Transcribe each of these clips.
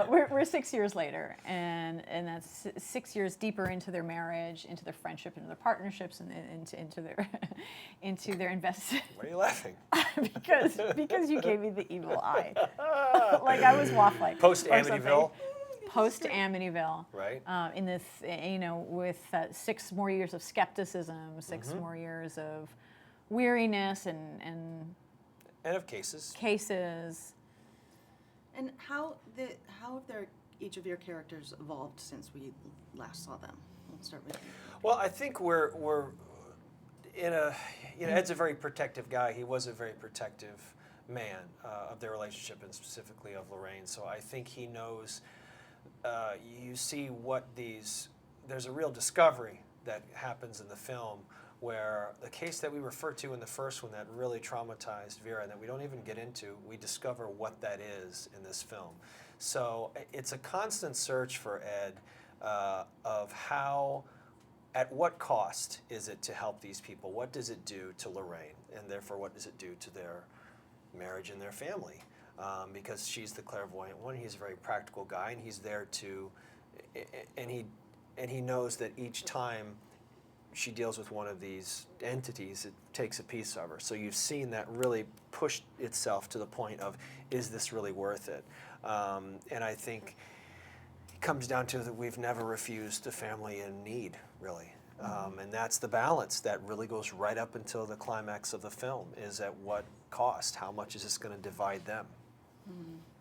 We're 6 years later, and that's 6 years deeper into their marriage, into their friendship, into their partnerships, and into their into their investment. Why are you laughing? because you gave me the evil eye, like I was waffling. Post Amityville. Post Amityville, right? In this, with 6 more years of skepticism, 6 more years of weariness, and of cases. And how have each of your characters evolved since we last saw them? We'll start with you. Well, I think we're in a, Ed's a very protective guy. He was a very protective man of their relationship, and specifically of Lorraine. So I think he knows. You see there's a real discovery that happens in the film, where the case that we referred to in the first one that really traumatized Vera, and that we don't even get into, we discover what that is in this film. So it's a constant search for Ed of how, at what cost is it to help these people? What does it do to Lorraine? And therefore, what does it do to their marriage and their family? Because she's the clairvoyant one. He's a very practical guy, and he's there to, and he knows that each time she deals with one of these entities, it takes a piece of her. So you've seen that really push itself to the point of, is this really worth it? And I think it comes down to that we've never refused a family in need, really. And that's the balance that really goes right up until the climax of the film, is at what cost? How much is this going to divide them?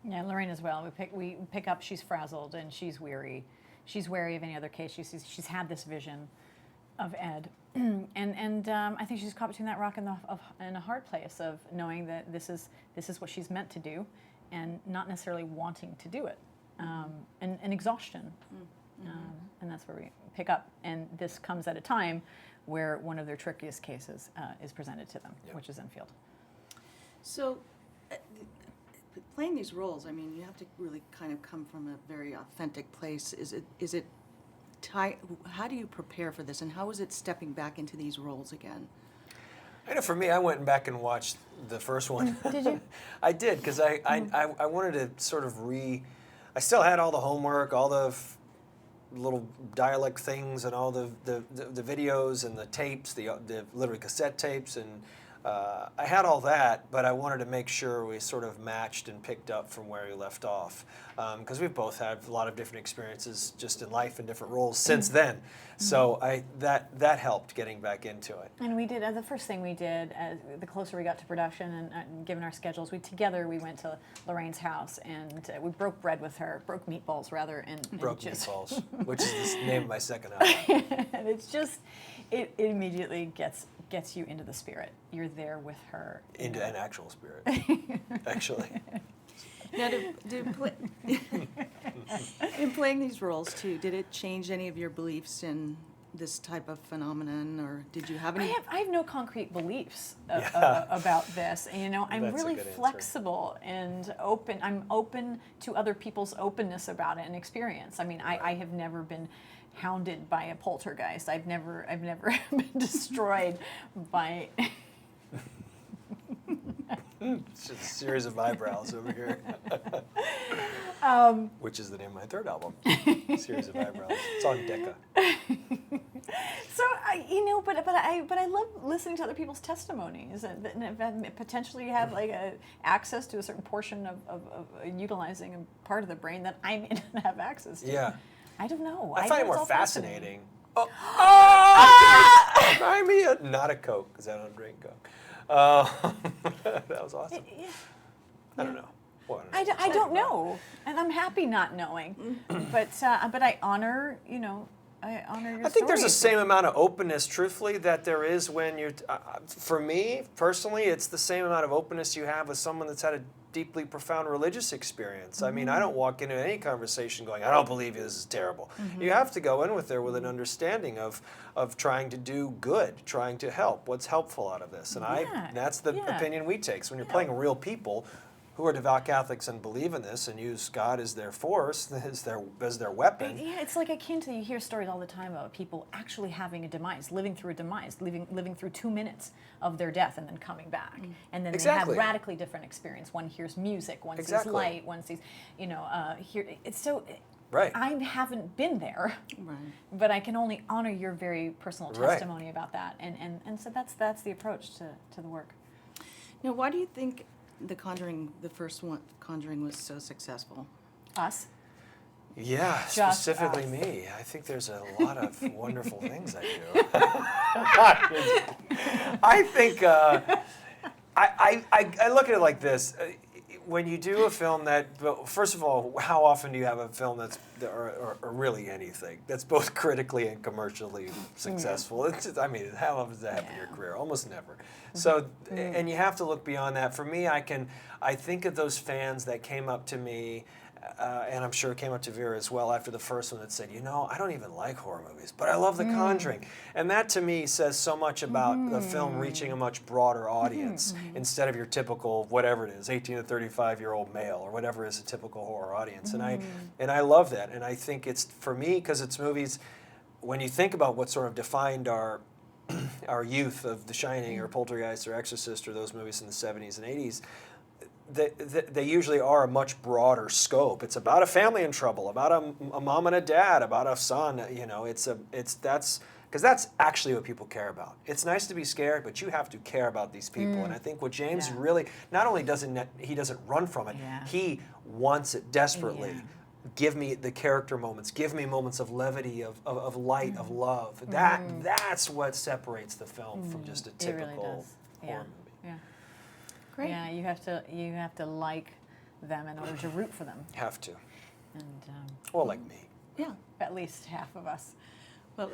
Yeah, Lorraine as well. We pick up, she's frazzled and she's weary. She's wary of any other case. She's had this vision of Ed, and I think she's caught between that rock and a hard place of knowing that this is what she's meant to do, and not necessarily wanting to do it, and exhaustion, and that's where we pick up. And this comes at a time where one of their trickiest cases is presented to them, which is Enfield. So, playing these roles, I mean, you have to really kind of come from a very authentic place. Is it? How do you prepare for this, and how is it stepping back into these roles again? I know for me, I went back and watched the first one. Did you? I did, because I wanted to sort of I still had all the homework, all the little dialect things, and all the videos and the tapes, the literally cassette tapes, and I had all that, but I wanted to make sure we sort of matched and picked up from where we left off, because we've both had a lot of different experiences just in life and different roles since then. So that helped getting back into it. And we did, the first thing we did, the closer we got to production and given our schedules, we went to Lorraine's house, and we broke bread with her, broke meatballs rather, and broke just meatballs, which is the name of my second album. And it's just, it immediately gets you into the spirit. You're there with her. Into an actual spirit, actually. Now, in playing these roles too, did it change any of your beliefs in this type of phenomenon, or did you have any? I have no concrete beliefs about this. And, I'm That's really a good answer. flexible and open. I'm open to other people's openness about it and experience. I mean, I have never been hounded by a poltergeist. I've never been destroyed by. It's just a series of eyebrows over here. Which is the name of my third album. Series of eyebrows. It's on Decca. So but I love listening to other people's testimonies, and potentially have like access to a certain portion of utilizing a part of the brain that I may not have access to. Yeah. I don't know. I find it it's more all fascinating. Oh, buy me not a Coke, because I don't drink Coke. That was awesome. I don't know. Well, I don't know, and I'm happy not knowing. But I honor your I think there's the stories. same amount of openness, truthfully, that there is when you're. For me personally, it's the same amount of openness you have with someone that's had a deeply profound religious experience. I mean, I don't walk into any conversation going, "I don't believe you. This is terrible." You have to go in with an understanding of trying to do good, trying to help. What's helpful out of this, and that's the opinion we take. So when you're playing real people who are devout Catholics and believe in this and use God as their force, as their weapon. Yeah, it's like akin to, you hear stories all the time about people actually having a demise, living through a demise, living through 2 minutes of their death and then coming back. And then Exactly. they have radically different experience. One hears music, one Exactly. sees light, one sees, it's so, Right. I haven't been there, Right. but I can only honor your very personal Right. testimony about that. And so that's the approach to the work. Now, why do you think the first one, Conjuring, was so successful? Us. Yeah, Just specifically us. me. I think there's a lot of wonderful things I do. I think I look at it like this. When you do a film that, well, first of all, how often do you have a film or really anything that's both critically and commercially successful? It's just, I mean, how often does that happen in your career? Almost never. So, and you have to look beyond that. For me, I think of those fans that came up to me, and I'm sure it came up to Vera as well after the first one, that said, I don't even like horror movies, but I love The Conjuring. And that to me says so much about the film reaching a much broader audience instead of your typical, whatever it is, 18 to 35-year-old male or whatever is a typical horror audience. And I love that. And I think it's, for me, because it's movies, when you think about what sort of defined our youth of The Shining or Poltergeist or Exorcist or those movies in the 70s and 80s, they usually are a much broader scope. It's about a family in trouble, about a mom and a dad, about a son. Because that's actually what people care about. It's nice to be scared, but you have to care about these people. And I think what James really, not only doesn't run from it, he wants it desperately. Yeah. Give me the character moments. Give me moments of levity, of light, of love. That's what separates the film from just a typical horror movie. Yeah. Great. Yeah, you have to like them in order to root for them, Have to. and Well, like me. Yeah. at least half of us. Well,